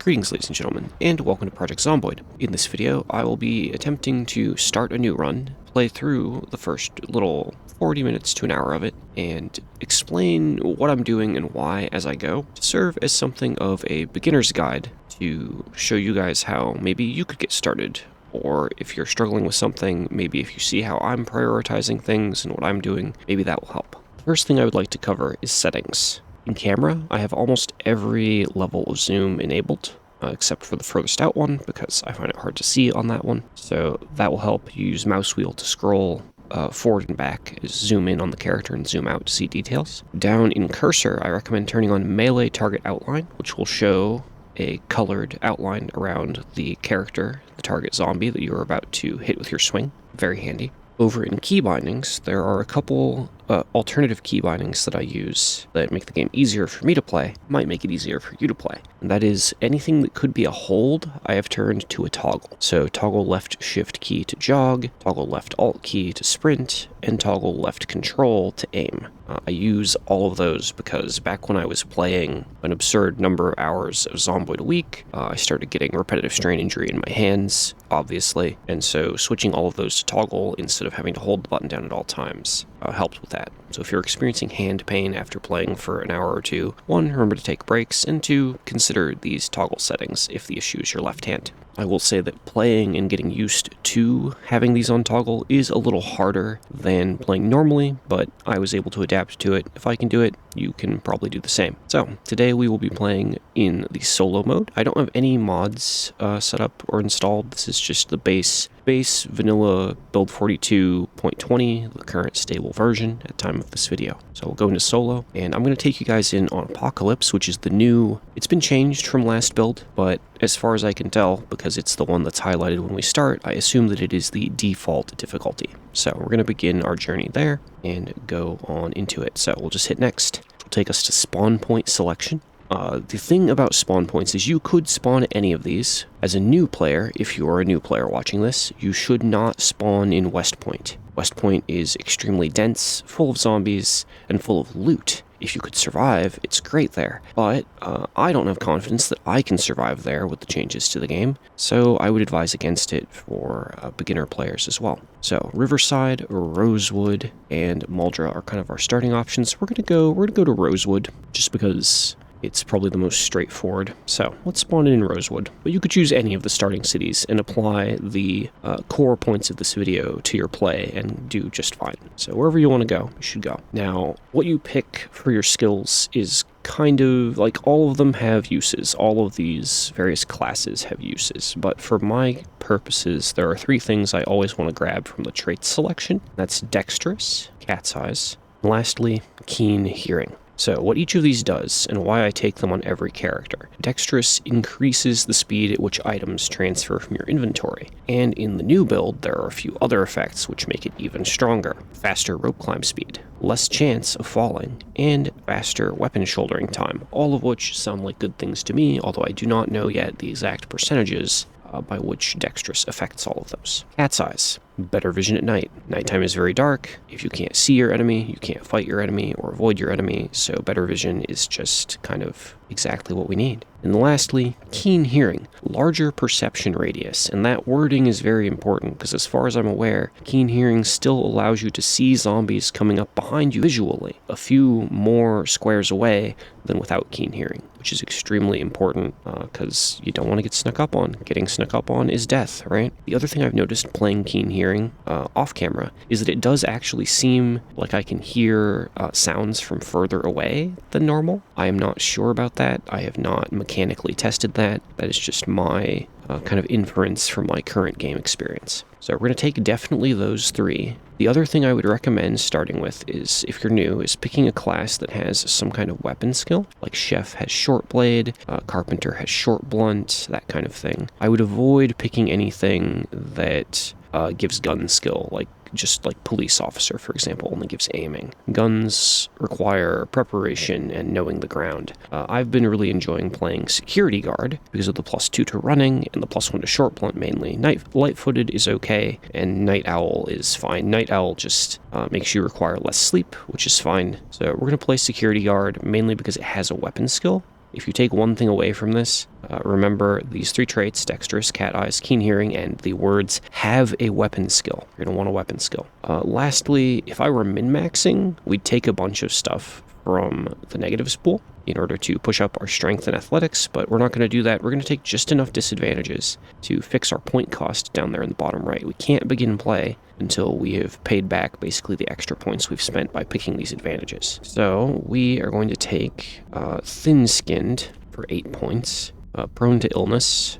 Greetings, ladies and gentlemen, and welcome to Project Zomboid. In this video, I will be attempting to start a new run, play through the first little 40 minutes to an hour of it, and explain what I'm doing and why as I go, to serve as something of a beginner's guide to show you guys how maybe you could get started, or if you're struggling with something, maybe if you see how I'm prioritizing things and what I'm doing, maybe that will help. The first thing I would like to cover is settings. In camera, I have almost every level of zoom enabled, except for the furthest out one, because I find it hard to see on that one. So that will help. You use mouse wheel to scroll forward and back, zoom in on the character and zoom out to see details. Down in cursor, I recommend turning on melee target outline, which will show a colored outline around the character, the target zombie that you're about to hit with your swing. Very handy. Over in key bindings, there are a couple alternative key bindings that I use that make the game easier for me to play, might make it easier for you to play. And that is anything that could be a hold, I have turned to a toggle. So toggle left shift key to jog, toggle left alt key to sprint, and toggle left control to aim. I use all of those because back when I was playing an absurd number of hours of Zomboid a week, I started getting repetitive strain injury in my hands, obviously, and so switching all of those to toggle instead of having to hold the button down at all times helps with that. So if you're experiencing hand pain after playing for an hour or two, 1, remember to take breaks, and 2, consider these toggle settings if the issue is your left hand. I will say that playing and getting used to having these on toggle is a little harder than playing normally, but I was able to adapt to it. If I can do it, you can probably do the same. So today we will be playing in the solo mode. I don't have any mods set up or installed. This is just the base vanilla build 42.20, the current stable version at time of this video. So we'll go into solo, and I'm going to take you guys in on Apocalypse, which is the new, it's been changed from last build, but as far as I can tell, because it's the one that's highlighted when we start, I assume that it is the default difficulty. So we're going to begin our journey there and go on into it. So we'll just hit next. It will take us to spawn point selection. The thing about spawn points is you could spawn at any of these. As a new player, if you are a new player watching this, you should not spawn in West Point. West Point is extremely dense, full of zombies, and full of loot. If you could survive, it's great there. But I don't have confidence that I can survive there with the changes to the game, so I would advise against it for beginner players as well. So Riverside, Rosewood, and Muldra are kind of our starting options. We're gonna go to Rosewood just because it's probably the most straightforward. So let's spawn in Rosewood. But you could choose any of the starting cities and apply the core points of this video to your play and do just fine. So wherever you want to go, you should go. Now, what you pick for your skills is kind of like all of them have uses. All of these various classes have uses. But for my purposes, there are 3 things I always want to grab from the trait selection. That's Dexterous, Cat's Eyes, and lastly, Keen Hearing. So what each of these does, and why I take them on every character. Dexterous increases the speed at which items transfer from your inventory, and in the new build there are a few other effects which make it even stronger. Faster rope climb speed, less chance of falling, and faster weapon shouldering time, all of which sound like good things to me, although I do not know yet the exact percentages by which Dexterous affects all of those. Cat's Eyes. Better vision at night. Nighttime is very dark. If you can't see your enemy, you can't fight your enemy or avoid your enemy, so better vision is just kind of exactly what we need. And lastly, Keen Hearing. Larger perception radius, and that wording is very important because as far as I'm aware, Keen Hearing still allows you to see zombies coming up behind you visually, a few more squares away than without Keen Hearing, which is extremely important because you don't want to get snuck up on. Getting snuck up on is death, right? The other thing I've noticed playing Keen Hearing off camera is that it does actually seem like I can hear sounds from further away than normal. I am not sure about that. I have not mechanically tested that. That is just my kind of inference from my current game experience. So we're going to take definitely those 3. The other thing I would recommend starting with is, if you're new, is picking a class that has some kind of weapon skill. Like Chef has short blade, Carpenter has short blunt, that kind of thing. I would avoid picking anything that gives gun skill, like Police Officer, for example, only gives aiming. Guns require preparation and knowing the ground. I've been really enjoying playing Security Guard because of the +2 to running and the +1 to short blunt mainly. Light-footed is okay, and Night Owl is fine. Night Owl just makes you require less sleep, which is fine. So we're going to play Security Guard mainly because it has a weapon skill. If you take one thing away from this, remember these 3 traits: dexterous, cat eyes, keen hearing, and the words have a weapon skill. You're going to want a weapon skill. Lastly, if I were min-maxing, we'd take a bunch of stuff from the negatives pool in order to push up our strength and athletics, but we're not going to do that. We're going to take just enough disadvantages to fix our point cost down there in the bottom right. We can't begin play until we have paid back basically the extra points we've spent by picking these advantages. So we are going to take thin-skinned for 8 points, prone to illness,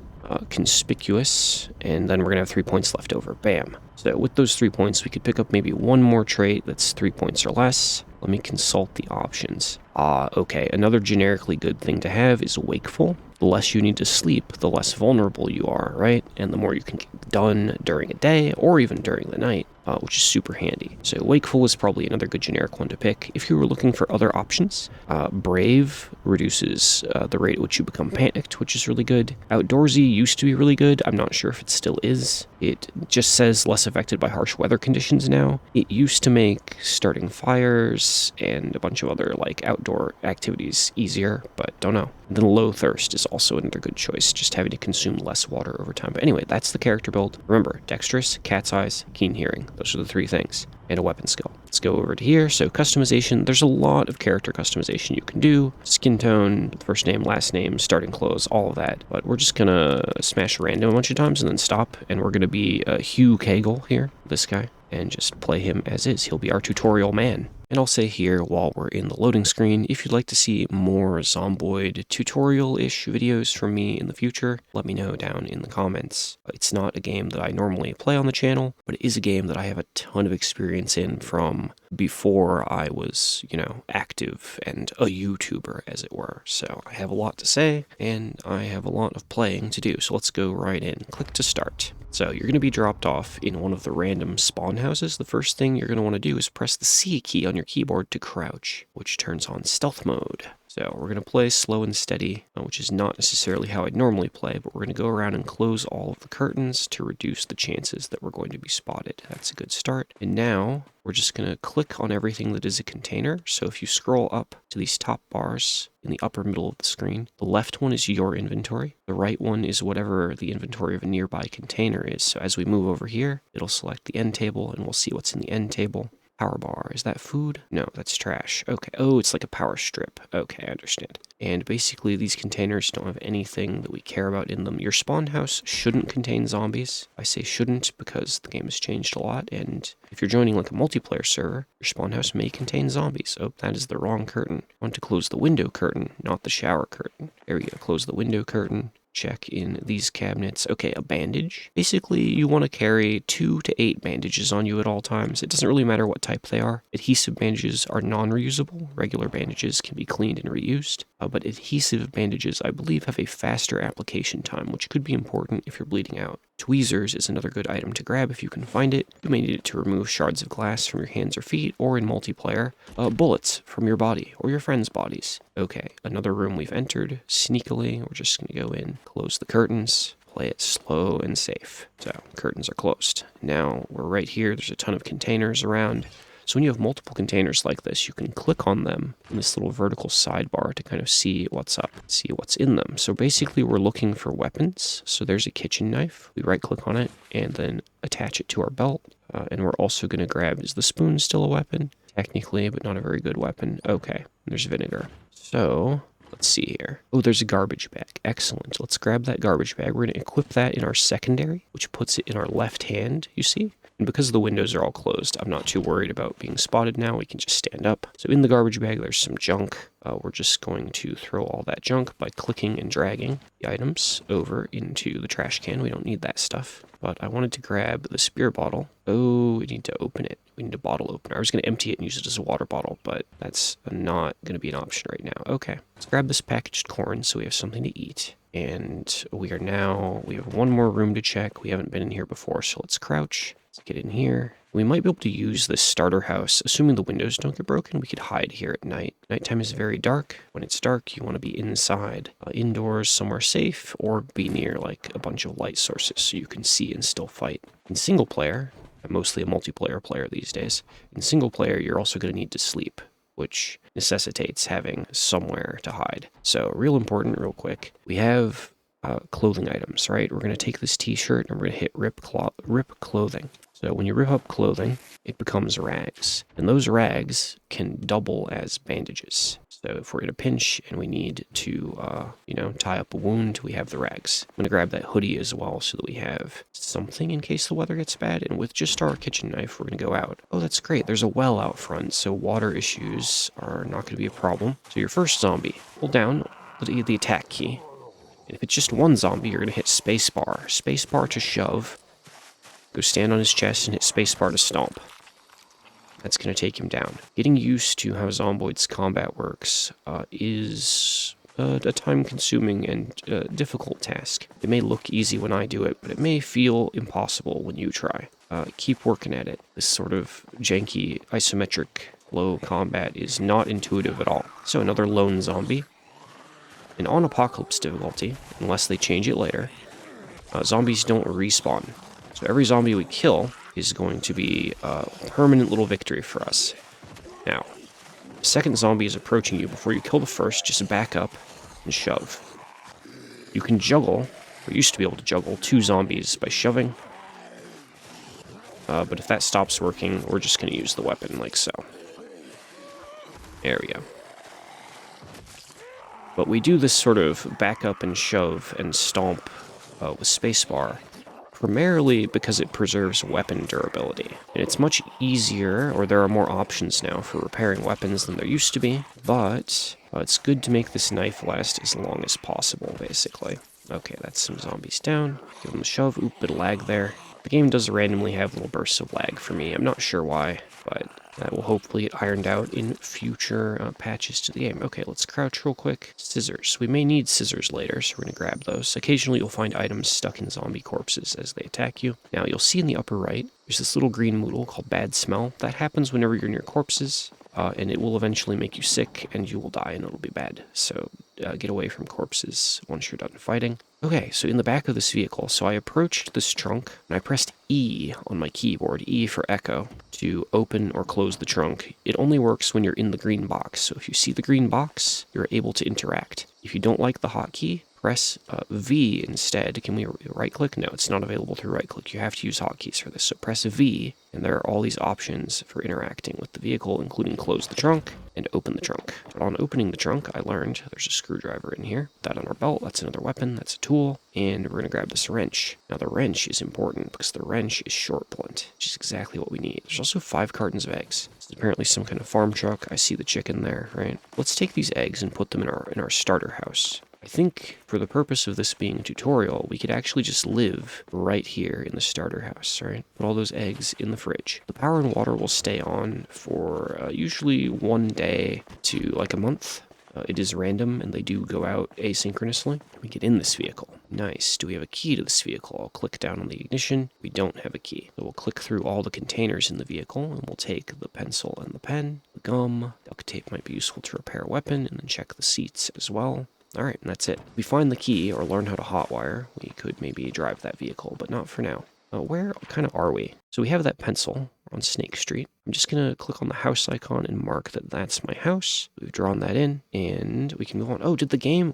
conspicuous, and then we're going to have 3 points left over. Bam. So with those 3 points, we could pick up maybe one more trait that's 3 points or less. Let me consult the options. Okay, another generically good thing to have is wakeful. The less you need to sleep, the less vulnerable you are, right? And the more you can get done during a day or even during the night, which is super handy. So wakeful is probably another good generic one to pick. If you were looking for other options, brave reduces the rate at which you become panicked, which is really good. Outdoorsy used to be really good. I'm not sure if it still is. It just says less affected by harsh weather conditions now. It used to make starting fires and a bunch of other like outdoor activities easier, but don't know. And then low thirst is also another good choice, just having to consume less water over time. But anyway, that's the character build. Remember, dexterous, cat's eyes, keen hearing. Those are the 3 things. And a weapon skill. Let's go over to here. So customization, there's a lot of character customization you can do. Skin tone, first name, last name, starting clothes, all of that. But we're just gonna smash random a bunch of times and then stop. And we're gonna be Hugh Kegel here, this guy, and just play him as is. He'll be our tutorial man. And I'll say here while we're in the loading screen, if you'd like to see more Zomboid tutorial-ish videos from me in the future, let me know down in the comments. It's not a game that I normally play on the channel, but it is a game that I have a ton of experience in from before I was, active and a YouTuber, as it were. So I have a lot to say, and I have a lot of playing to do. So let's go right in. Click to start. So you're going to be dropped off in one of the random spawn houses. The first thing you're going to want to do is press the C key on your keyboard to crouch, which turns on stealth mode. So we're going to play slow and steady, which is not necessarily how I'd normally play, but we're going to go around and close all of the curtains to reduce the chances that we're going to be spotted. That's a good start. And now we're just going to click on everything that is a container. So if you scroll up to these top bars in the upper middle of the screen, the left one is your inventory. The right one is whatever the inventory of a nearby container is. So as we move over here, it'll select the end table and we'll see what's in the end table. Power bar. Is that food? No, that's trash. Okay. Oh, it's like a power strip. Okay, I understand. And basically, these containers don't have anything that we care about in them. Your spawn house shouldn't contain zombies. I say shouldn't because the game has changed a lot, and if you're joining like a multiplayer server, your spawn house may contain zombies. Oh, that is the wrong curtain. I want to close the window curtain, not the shower curtain. There we go. Close the window curtain. Check in these cabinets. Okay, a bandage. Basically, you want to carry 2 to 8 bandages on you at all times. It doesn't really matter what type they are. Adhesive bandages are non-reusable. Regular bandages can be cleaned and reused. But adhesive bandages, I believe, have a faster application time, which could be important if you're bleeding out. Tweezers is another good item to grab if you can find it. You may need it to remove shards of glass from your hands or feet, or in multiplayer, bullets from your body or your friends' bodies. Okay, another room we've entered. Sneakily, we're just going to go in, close the curtains, play it slow and safe. So, curtains are closed. Now, we're right here. There's a ton of containers around. So when you have multiple containers like this, you can click on them in this little vertical sidebar to kind of see what's up, see what's in them. So basically we're looking for weapons. So there's a kitchen knife. We right click on it and then attach it to our belt. And we're also going to grab, is the spoon still a weapon? Technically, but not a very good weapon. Okay, there's vinegar. So let's see here. Oh, there's a garbage bag. Excellent. Let's grab that garbage bag. We're going to equip that in our secondary, which puts it in our left hand, you see? And because the windows are all closed, I'm not too worried about being spotted now. We can just stand up. So in the garbage bag, there's some junk. We're just going to throw all that junk by clicking and dragging the items over into the trash can. We don't need that stuff. But I wanted to grab the spear bottle. Oh, we need to open it. We need a bottle opener. I was going to empty it and use it as a water bottle, but that's not going to be an option right now. Okay, let's grab this packaged corn so we have something to eat. And we have one more room to check. We haven't been in here before, so let's crouch. Let's get in here. We might be able to use this starter house. Assuming the windows don't get broken, we could hide here at night. Nighttime is very dark. When it's dark, you want to be inside, indoors, somewhere safe, or be near like a bunch of light sources so you can see and still fight. In single player, I'm mostly a multiplayer player these days. In single player, you're also going to need to sleep, which necessitates having somewhere to hide. So real important, real quick, we have clothing items, right? We're going to take this t-shirt and we're going to hit rip clothing. So when you rip up clothing, it becomes rags. And those rags can double as bandages. So if we're in a pinch and we need to, tie up a wound, we have the rags. I'm going to grab that hoodie as well so that we have something in case the weather gets bad. And with just our kitchen knife, we're going to go out. Oh, that's great. There's a well out front, so water issues are not going to be a problem. So your first zombie, hold down the attack key. And if it's just one zombie, you're going to hit spacebar. Spacebar to shove. Go stand on his chest and hit spacebar to stomp. That's going to take him down. Getting used to how Zomboid's combat works is a time-consuming and difficult task. It may look easy when I do it, but it may feel impossible when you try. Keep working at it. This sort of janky, isometric, low combat is not intuitive at all. So another lone zombie. And on Apocalypse difficulty, unless they change it later, zombies don't respawn. So every zombie we kill is going to be a permanent little victory for us. Now, the second zombie is approaching you. Before you kill the first, just back up and shove. You can juggle, or used to be able to juggle, 2 zombies by shoving. But if that stops working, we're just going to use the weapon like so. There we go. But we do this sort of back up and shove and stomp with spacebar, primarily because it preserves weapon durability. And it's much easier, or there are more options now for repairing weapons than there used to be, but it's good to make this knife last as long as possible, basically. Okay, that's some zombies down. Give them a shove. Oop, bit of lag there. The game does randomly have little bursts of lag for me. I'm not sure why, but that will hopefully get ironed out in future patches to the game. Okay, let's crouch real quick. Scissors. We may need scissors later, so we're going to grab those. Occasionally you'll find items stuck in zombie corpses as they attack you. Now, you'll see in the upper right, there's this little green moodle called Bad Smell. That happens whenever you're near corpses, and it will eventually make you sick, and you will die, and it'll be bad. So get away from corpses once you're done fighting. Okay, so in the back of this vehicle, so I approached this trunk, and I pressed E on my keyboard, E for echo, to open or close the trunk. It only works when you're in the green box, so if you see the green box, you're able to interact. If you don't like the hotkey, press V instead. Can we right-click? No, it's not available through right-click. You have to use hotkeys for this. So press V, and there are all these options for interacting with the vehicle, including close the trunk and open the trunk. But on opening the trunk, I learned there's a screwdriver in here. Put that on our belt. That's another weapon. That's a tool. And we're going to grab this wrench. Now, the wrench is important because the wrench is short blunt, which is exactly what we need. There's also 5 cartons of eggs. This is apparently some kind of farm truck. I see the chicken there, right? Let's take these eggs and put them in our starter house. I think for the purpose of this being a tutorial, we could actually just live right here in the starter house, right? Put all those eggs in the fridge. The power and water will stay on for usually 1 day to like a month. It is random, and they do go out asynchronously. We get in this vehicle. Nice. Do we have a key to this vehicle? I'll click down on the ignition. We don't have a key. So we'll click through all the containers in the vehicle, and we'll take the pencil and the pen, the gum. Duct tape might be useful to repair a weapon, and then check the seats as well. Alright, and that's it. If we find the key or learn how to hotwire, we could maybe drive that vehicle, but not for now. Where kind of are we? So we have that pencil on Snake Street. I'm just going to click on the house icon and mark that that's my house. We've drawn that in, and we can move on. Oh, did the game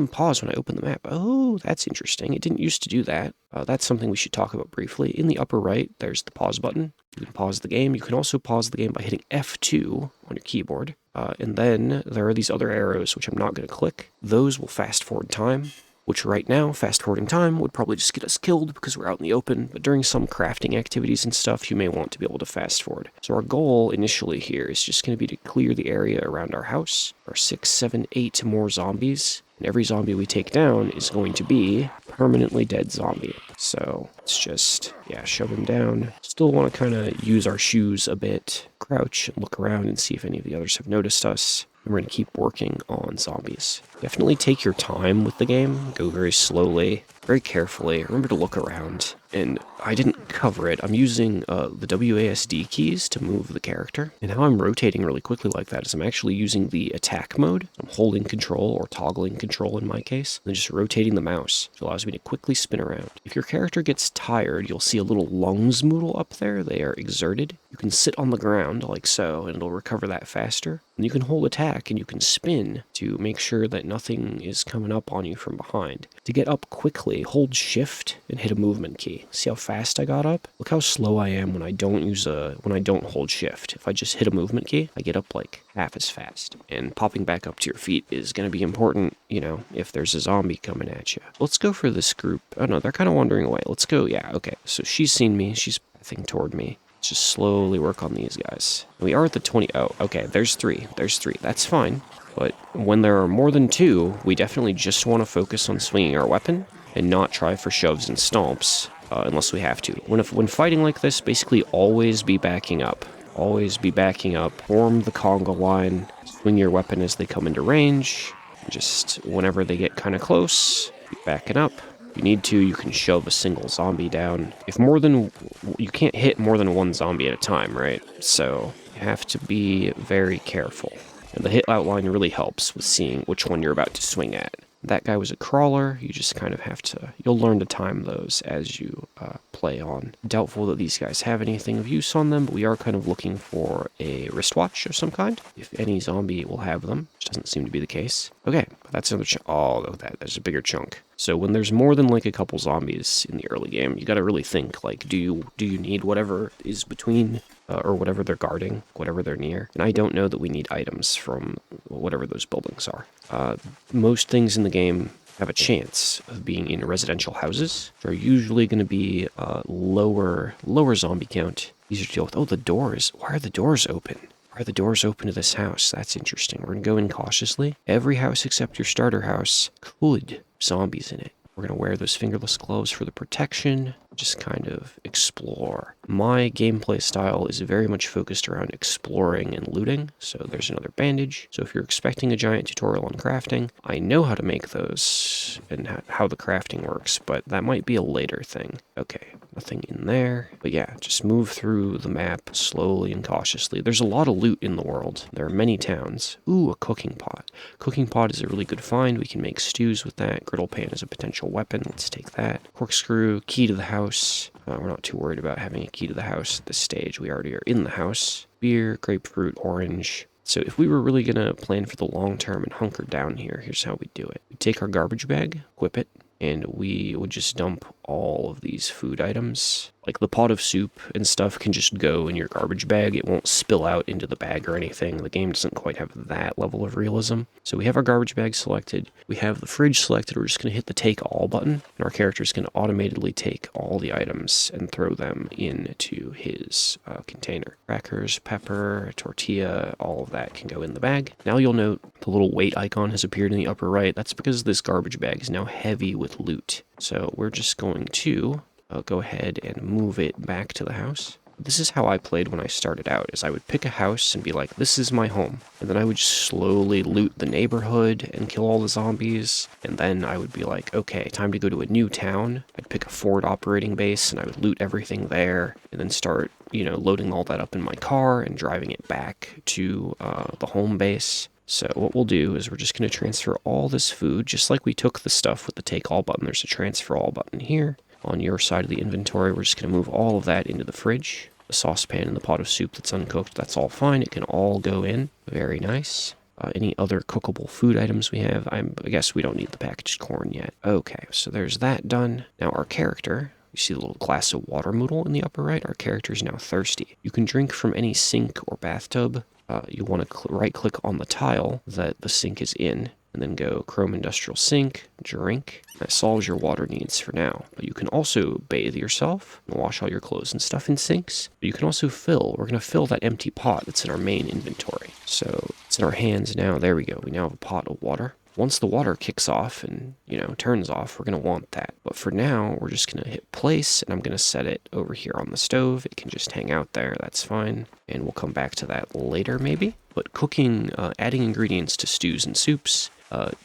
pause when I opened the map? Oh, that's interesting. It didn't used to do that. That's something we should talk about briefly. In the upper right, there's the pause button. You can pause the game. You can also pause the game by hitting F2 on your keyboard. And then there are these other arrows, which I'm not going to click. Those will fast forward time, which right now, fast forwarding time would probably just get us killed because we're out in the open, but during some crafting activities and stuff, you may want to be able to fast forward. So our goal initially here is just going to be to clear the area around our house. Our 6, 7, 8 more zombies, and every zombie we take down is going to be a permanently dead zombie. So let's just, shove him down. Still want to kind of use our shoes a bit, crouch and look around and see if any of the others have noticed us. And we're going to keep working on zombies. Definitely take your time with the game. Go very slowly. very carefully. Remember to look around. And I didn't cover it. I'm using the WASD keys to move the character. And how I'm rotating really quickly like that is I'm actually using the attack mode. I'm holding control, or toggling control in my case, and then just rotating the mouse, which allows me to quickly spin around. If your character gets tired, you'll see a little lungs moodle up there. They are exerted. You can sit on the ground like so, and it'll recover that faster. And you can hold attack, and you can spin to make sure that nothing is coming up on you from behind. To get up quickly, hold shift and hit a movement key. See how fast I got up? Look how slow I am when I don't hold shift. If I just hit a movement key, I get up like half as fast. And popping back up to your feet is going to be important, you know, if there's a zombie coming at you. Let's go for this group. Oh no, they're kind of wandering away. Let's go. Yeah, okay. So she's seen me. She's pathing toward me. Let's just slowly work on these guys. We are at the 20. Oh, okay. There's three. There's three. That's fine. But when there are more than two, we definitely just want to focus on swinging our weapon and not try for shoves and stomps. Unless we have to. When fighting like this, basically always be backing up. Always be backing up. Form the conga line. Swing your weapon as they come into range. Just whenever they get kind of close, be backing up. If you need to, you can shove a single zombie down. You can't hit more than one zombie at a time, right? So you have to be very careful. And the hit outline really helps with seeing which one you're about to swing at. That guy was a crawler. You just kind of have to... You'll learn to time those as you play on. Doubtful that these guys have anything of use on them, but we are kind of looking for a wristwatch of some kind. If any zombie will have them, which doesn't seem to be the case. Okay, that's another chunk. Oh, there's a bigger chunk. So when there's more than like a couple zombies in the early game, you gotta really think, like, do you need whatever is between... or whatever they're guarding, whatever they're near. And I don't know that we need items from whatever those buildings are. Most things in the game have a chance of being in residential houses, which are usually going to be lower zombie count. Easier to deal with. Oh, the doors. Why are the doors open? Why are the doors open to this house? That's interesting. We're going to go in cautiously. Every house except your starter house could have zombies in it. We're going to wear those fingerless gloves for the protection. Just kind of explore. My gameplay style is very much focused around exploring and looting. So there's another bandage. So if you're expecting a giant tutorial on crafting, I know how to make those and how the crafting works, but that might be a later thing. Okay, nothing in there. But yeah, just move through the map slowly and cautiously. There's a lot of loot in the world. There are many towns. Ooh, a cooking pot. Cooking pot is a really good find. We can make stews with that. Griddle pan is a potential weapon. Let's take that. Corkscrew, key to the house. We're not too worried about having a key to the house at this stage. We already are in the house. Beer, grapefruit, orange. So if we were really going to plan for the long term and hunker down here, here's how we do it. We take our garbage bag, equip it, and we would just dump all of these food items. Like the pot of soup and stuff can just go in your garbage bag. It won't spill out into the bag or anything. The game doesn't quite have that level of realism. So we have our garbage bag selected. We have the fridge selected. We're just going to hit the take all button. And our character is going to automatically take all the items and throw them into his container. Crackers, pepper, tortilla, all of that can go in the bag. Now you'll note the little weight icon has appeared in the upper right. That's because this garbage bag is now heavy with loot. So we're just going to go ahead and move it back to the house. This is how I played when I started out, is I would pick a house and be like, this is my home. And then I would just slowly loot the neighborhood and kill all the zombies. And then I would be like, okay, time to go to a new town. I'd pick a forward operating base and I would loot everything there and then start, loading all that up in my car and driving it back to the home base. So what we'll do is we're just going to transfer all this food, just like we took the stuff with the take all button. There's a transfer all button here. On your side of the inventory, we're just going to move all of that into the fridge. The saucepan and the pot of soup that's uncooked, that's all fine. It can all go in. Very nice. Any other cookable food items we have? I guess we don't need the packaged corn yet. Okay, so there's that done. Now our character, you see the little glass of water moodle in the upper right? Our character is now thirsty. You can drink from any sink or bathtub. You want to right-click on the tile that the sink is in, and then go Chrome Industrial Sink, drink. That solves your water needs for now. But you can also bathe yourself and wash all your clothes and stuff in sinks. But you can also fill. We're going to fill that empty pot that's in our main inventory. So it's in our hands now. There we go. We now have a pot of water. Once the water kicks off and, turns off, we're going to want that. But for now, we're just going to hit place, and I'm going to set it over here on the stove. It can just hang out there. That's fine. And we'll come back to that later, maybe. But cooking, adding ingredients to stews and soups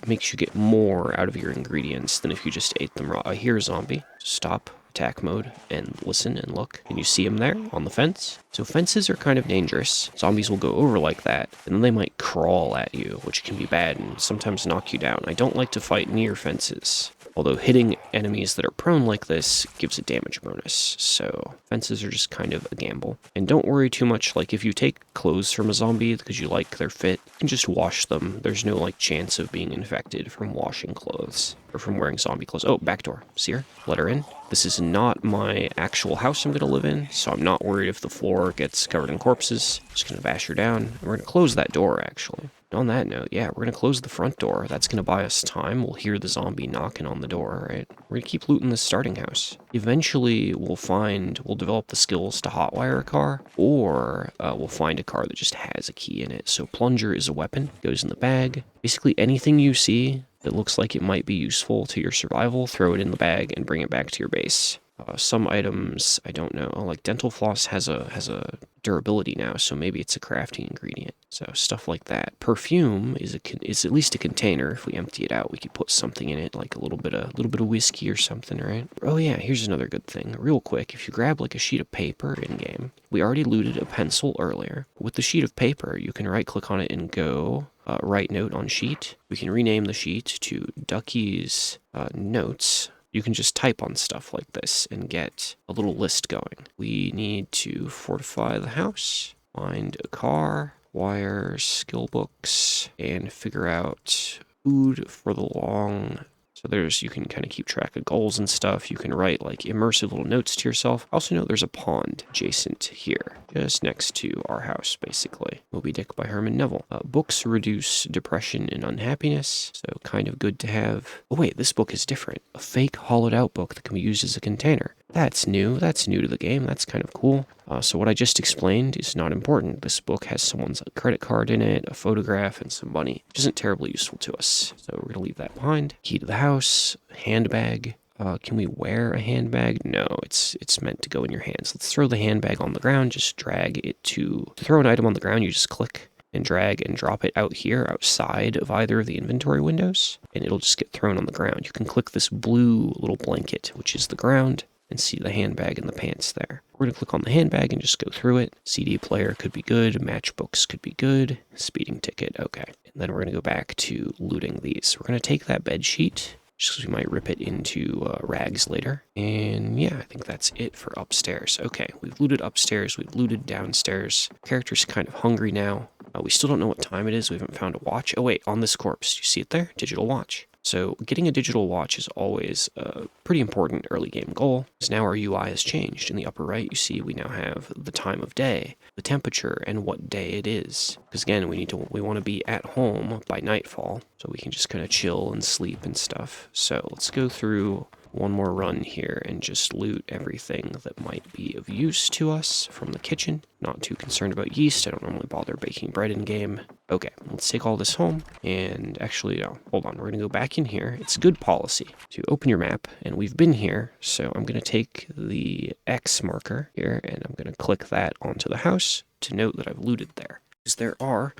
makes you get more out of your ingredients than if you just ate them raw. I hear a zombie. Stop attack mode and listen and look. And you see him there on the fence. So fences are kind of dangerous. Zombies will go over like that, and then they might crawl at you, which can be bad and sometimes knock you down. I don't like to fight near fences, although hitting enemies that are prone like this gives a damage bonus, so fences are just kind of a gamble. And don't worry too much, like if you take clothes from a zombie because you like their fit, you can just wash them. There's no like chance of being infected from washing clothes or from wearing zombie clothes. Oh, back door. See her? Let her in. This is not my actual house I'm going to live in, so I'm not worried if the floor gets covered in corpses. Just going to bash her down. And we're going to close that door, actually. On that note, yeah, we're going to close the front door. That's going to buy us time. We'll hear the zombie knocking on the door, right? We're going to keep looting this starting house. Eventually, we'll develop the skills to hotwire a car, or we'll find a car that just has a key in it. So plunger is a weapon, goes in the bag. Basically anything you see that looks like it might be useful to your survival, throw it in the bag and bring it back to your base. Some items, I don't know, like dental floss has a durability now, so maybe it's a crafting ingredient. So stuff like that. Perfume is at least a container. If we empty it out, we could put something in it, like a little bit of whiskey or something, right? Oh yeah, here's another good thing. Real quick, if you grab like a sheet of paper in game, we already looted a pencil earlier. With the sheet of paper, you can right click on it and go write note on sheet. We can rename the sheet to Duckie's notes. You can just type on stuff like this and get a little list going. We need to fortify the house, find a car, wires, skill books, and figure out food for the long. So you can kind of keep track of goals and stuff. You can write like immersive little notes to yourself. Also know there's a pond adjacent here, just next to our house, basically. Moby Dick by Herman Neville. Books reduce depression and unhappiness, so kind of good to have. Oh wait, this book is different. A fake hollowed out book that can be used as a container. That's new. That's new to the game. That's kind of cool. So what I just explained is not important. This book has someone's credit card in it, a photograph, and some money, which isn't terribly useful to us. So we're going to leave that behind. Key to the house, handbag. Can we wear a handbag? No, it's meant to go in your hands. Let's throw the handbag on the ground. Just drag it to throw an item on the ground. You just click and drag and drop it out here outside of either of the inventory windows, and it'll just get thrown on the ground. You can click this blue little blanket, which is the ground, and see the handbag and the pants there. We're going to click on the handbag and just go through it. CD player could be good. Matchbooks could be good. Speeding ticket, okay. And then we're going to go back to looting these. We're going to take that bed sheet, just because we might rip it into rags later. And yeah, I think that's it for upstairs. Okay, we've looted upstairs. We've looted downstairs. Character's kind of hungry now. We still don't know what time it is. We haven't found a watch. Oh wait, on this corpse. You see it there? Digital watch. So getting a digital watch is always a pretty important early game goal, because now our UI has changed. In the upper right, you see we now have the time of day, the temperature, and what day it is. Because again, we want to be at home by nightfall, so we can just kind of chill and sleep and stuff. So let's go through one more run here and just loot everything that might be of use to us from the kitchen. Not too concerned about yeast. I don't normally bother baking bread in game. Okay, let's take all this home. And actually, no, hold on. We're going to go back in here. It's good policy to open your map, and we've been here. So I'm going to take the X marker here, and I'm going to click that onto the house to note that I've looted there. Because there are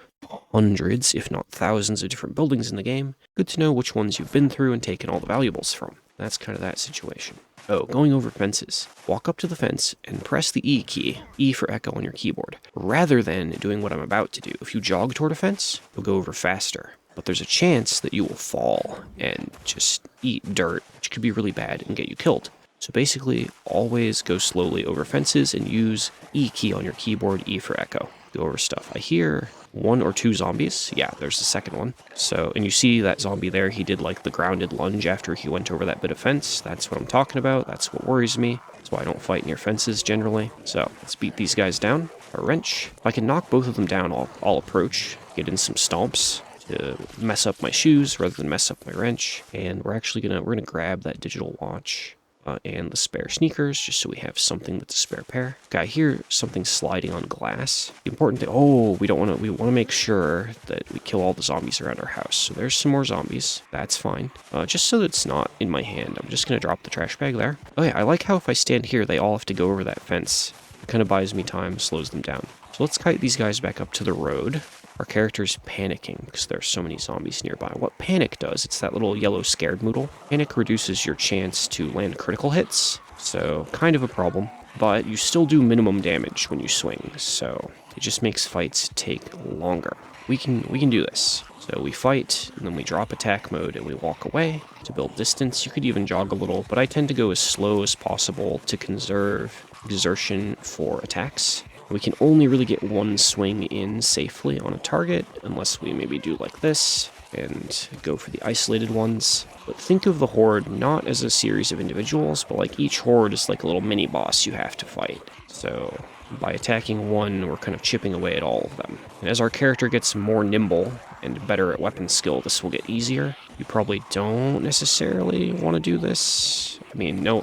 hundreds, if not thousands, of different buildings in the game. Good to know which ones you've been through and taken all the valuables from. That's kind of that situation. Oh, going over fences. Walk up to the fence and press the E key, E for echo on your keyboard, rather than doing what I'm about to do. If you jog toward a fence, you'll go over faster. But there's a chance that you will fall and just eat dirt, which could be really bad and get you killed. So basically, always go slowly over fences and use E key on your keyboard, E for echo. Go over stuff. I hear 1 or 2 zombies. Yeah, there's the second one. So, and you see that zombie there, he did like the grounded lunge after he went over that bit of fence. That's what I'm talking about. That's what worries me. That's why I don't fight near fences generally. So let's beat these guys down. A wrench. If I can knock both of them down, I'll approach, get in some stomps to mess up my shoes rather than mess up my wrench. And we're gonna grab that digital watch. And the spare sneakers, just so we have something that's a spare pair. Okay, I hear something sliding on glass. The important thing, we want to make sure that we kill all the zombies around our house. So there's some more zombies. That's fine. Just so that it's not in my hand, I'm just going to drop the trash bag there. Oh yeah, I like how if I stand here, they all have to go over that fence. It kind of buys me time, slows them down. So let's kite these guys back up to the road. our character's panicking because there's so many zombies nearby. What panic does, it's that little yellow scared moodle. Panic reduces your chance to land critical hits, so kind of a problem. But you still do minimum damage when you swing, so it just makes fights take longer. We can do this. So we fight, and then we drop attack mode, and we walk away to build distance. You could even jog a little, but I tend to go as slow as possible to conserve exertion for attacks. We can only really get one swing in safely on a target, unless we maybe do like this, and go for the isolated ones. But think of the horde not as a series of individuals, but like each horde is like a little mini-boss you have to fight. So by attacking one, we're kind of chipping away at all of them. And as our character gets more nimble and better at weapon skill, this will get easier. You probably don't necessarily want to do this. I mean, no,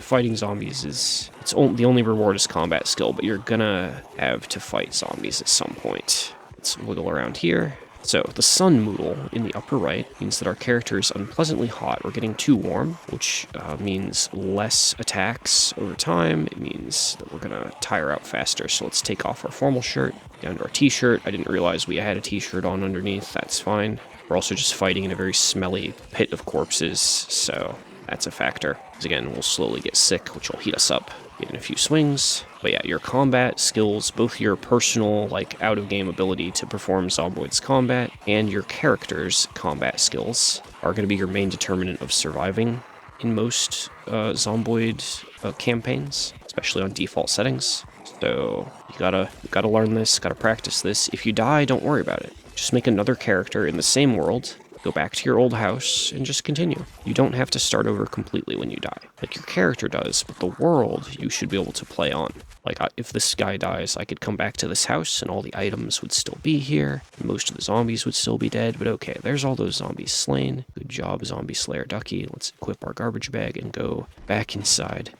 fighting zombies is... the only reward is combat skill, but you're gonna have to fight zombies at some point. Let's wiggle around here. So, the sun moodle in the upper right means that our character is unpleasantly hot. We're getting too warm, which means less attacks over time. It means that we're going to tire out faster. So let's take off our formal shirt, down to our t-shirt. I didn't realize we had a t-shirt on underneath. That's fine. We're also just fighting in a very smelly pit of corpses, so that's a factor. Because again, we'll slowly get sick, which will heat us up in a few swings. But yeah, your combat skills, both your personal, like, out-of-game ability to perform Zomboid's combat, and your character's combat skills are going to be your main determinant of surviving in most Zomboid campaigns, especially on default settings. So you gotta learn this, gotta practice this. If you die, don't worry about it. Just make another character in the same world, go back to your old house, and just continue. You don't have to start over completely when you die. Like your character does, but the world you should be able to play on. Like, if this guy dies, I could come back to this house, and all the items would still be here, and most of the zombies would still be dead, but okay, there's all those zombies slain. Good job, Zombie Slayer Duckie. Let's equip our garbage bag and go back inside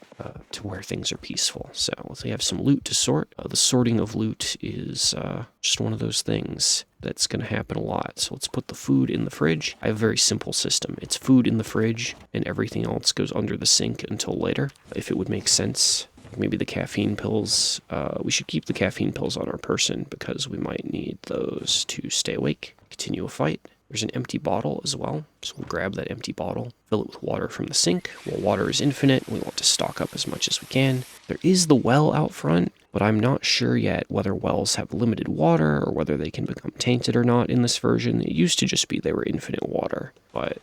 to where things are peaceful. So, we have some loot to sort. The sorting of loot is just one of those things that's going to happen a lot. So let's put the food in the fridge. I have a very simple system. It's food in the fridge, and everything else goes under the sink until later, if it would make sense. Maybe the caffeine pills. We should keep the caffeine pills on our person because we might need those to stay awake. Continue a fight. There's an empty bottle as well, so we'll grab that empty bottle, fill it with water from the sink. Well, water is infinite. We want to stock up as much as we can. There is the well out front, but I'm not sure yet whether wells have limited water or whether they can become tainted or not in this version. It used to just be they were infinite water, but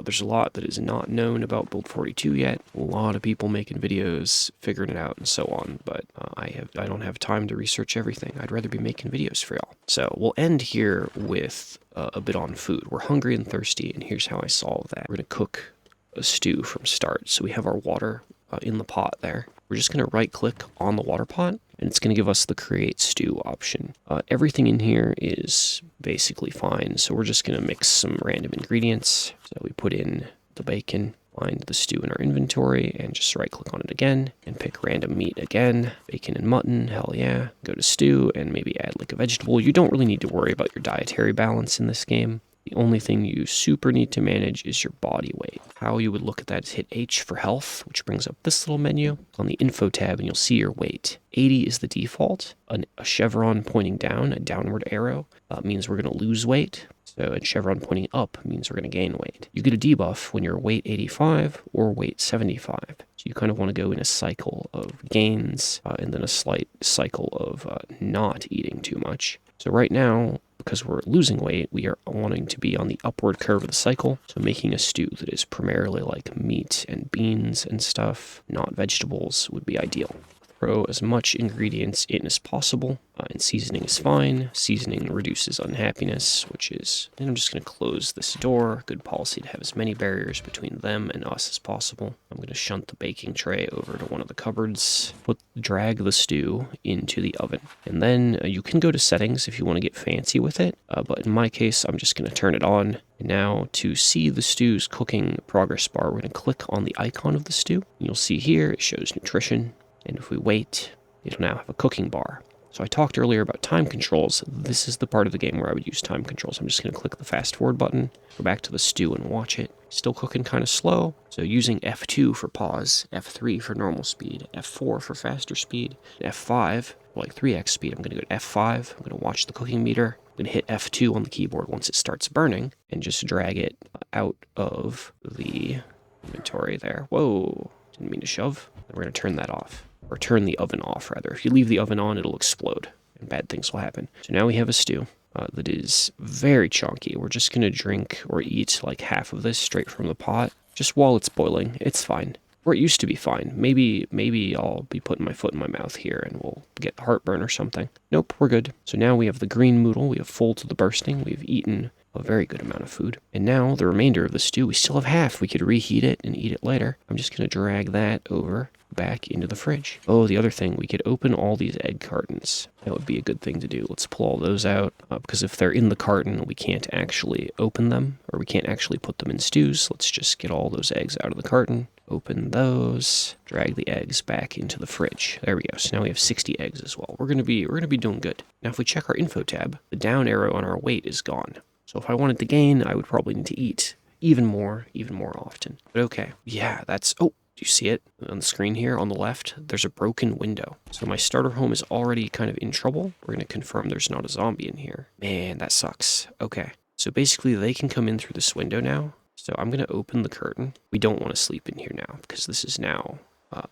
there's a lot that is not known about Build 42 yet. A lot of people making videos, figuring it out, and so on, but I don't have time to research everything. I'd rather be making videos for y'all. So we'll end here with a bit on food. We're hungry and thirsty, and here's how I solve that. We're going to cook a stew from start. So we have our water in the pot there. We're just going to right-click on the water pot, and it's going to give us the Create Stew option. Everything in here is basically fine, so we're just going to mix some random ingredients. So we put in the bacon, find the stew in our inventory, and just right-click on it again, and pick random meat again. Bacon and mutton, hell yeah. Go to stew, and maybe add like a vegetable. You don't really need to worry about your dietary balance in this game. The only thing you super need to manage is your body weight. How you would look at that is hit H for health, which brings up this little menu. On the info tab, and you'll see your weight. 80 is the default. A chevron pointing down, a downward arrow, means we're going to lose weight. So a chevron pointing up means we're going to gain weight. You get a debuff when you're weight 85 or weight 75. So you kind of want to go in a cycle of gains and then a slight cycle of not eating too much. So right now, because we're losing weight, we are wanting to be on the upward curve of the cycle. So making a stew that is primarily like meat and beans and stuff, not vegetables, would be ideal. Throw as much ingredients in as possible, and seasoning is fine. Seasoning reduces unhappiness, which is... And I'm just going to close this door. Good policy to have as many barriers between them and us as possible. I'm going to shunt the baking tray over to one of the cupboards. Drag the stew into the oven. And then you can go to settings if you want to get fancy with it, but in my case, I'm just going to turn it on. And now, to see the stew's cooking progress bar, we're going to click on the icon of the stew. You'll see here, it shows nutrition. And if we wait, it'll now have a cooking bar. So I talked earlier about time controls. This is the part of the game where I would use time controls. I'm just going to click the fast forward button, go back to the stew and watch it. Still cooking kind of slow. So using F2 for pause, F3 for normal speed, F4 for faster speed, F5 for like 3x speed, I'm going to go to F5. I'm going to watch the cooking meter. I'm going to hit F2 on the keyboard once it starts burning and just drag it out of the inventory there. Whoa, didn't mean to shove. Then we're going to turn that off, or turn the oven off rather. If you leave the oven on, it'll explode and bad things will happen. So now we have a stew that is very chunky. We're just going to drink or eat like half of this straight from the pot, just while it's boiling. It's fine. Or it used to be fine. Maybe I'll be putting my foot in my mouth here and we'll get heartburn or something. Nope, we're good. So now we have the green noodle. We have full to the bursting. We've eaten a very good amount of food. And now the remainder of the stew, we still have half. We could reheat it and eat it later. I'm just going to drag that over back into the fridge. Oh, the other thing, we could open all these egg cartons. That would be a good thing to do. Let's pull all those out, because if they're in the carton, we can't actually open them, or we can't actually put them in stews. Let's just get all those eggs out of the carton. Open those, drag the eggs back into the fridge. There we go. So now we have 60 eggs as well. We're gonna be doing good. Now, if we check our info tab, the down arrow on our weight is gone. So if I wanted to gain, I would probably need to eat even more often. But okay, yeah, that's, oh, do you see it on the screen here on the left? There's a broken window. So my starter home is already kind of in trouble. We're gonna confirm there's not a zombie in here. Man, that sucks. Okay, so basically they can come in through this window now. So I'm going to open the curtain. We don't want to sleep in here now because this is now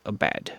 a bad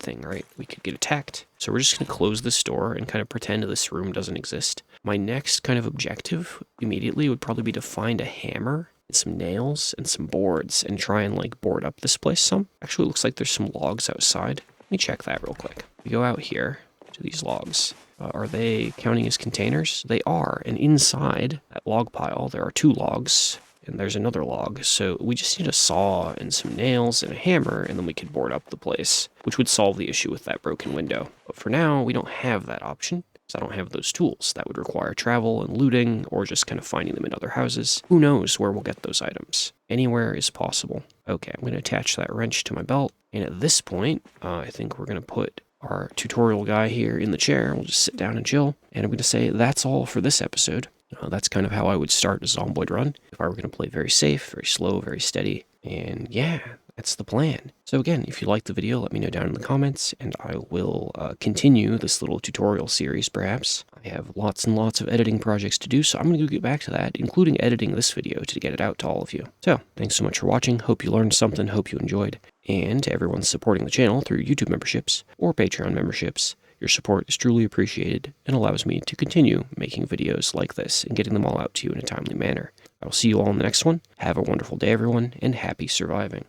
thing, right? We could get attacked. So we're just going to close this door and kind of pretend this room doesn't exist. My next kind of objective immediately would probably be to find a hammer and some nails and some boards and try and like board up this place some. Actually, it looks like there's some logs outside. Let me check that real quick. We go out here to these logs. Are they counting as containers? They are. And inside that log pile, there are 2 logs. And there's another log, so we just need a saw and some nails and a hammer, and then we could board up the place, which would solve the issue with that broken window. But for now, we don't have that option, because I don't have those tools. That would require travel and looting, or just kind of finding them in other houses. Who knows where we'll get those items? Anywhere is possible. Okay, I'm going to attach that wrench to my belt, and at this point, I think we're going to put our tutorial guy here in the chair. We'll just sit down and chill, and I'm going to say that's all for this episode. That's kind of how I would start a Zomboid run if I were going to play very safe, very slow, very steady. And yeah, that's the plan. So again, if you liked the video, let me know down in the comments, and I will continue this little tutorial series perhaps. I have lots and lots of editing projects to do, so I'm going to go get back to that, including editing this video to get it out to all of you. So, thanks so much for watching. Hope you learned something, hope you enjoyed. And to everyone supporting the channel through YouTube memberships or Patreon memberships, your support is truly appreciated and allows me to continue making videos like this and getting them all out to you in a timely manner. I will see you all in the next one. Have a wonderful day, everyone, and happy surviving.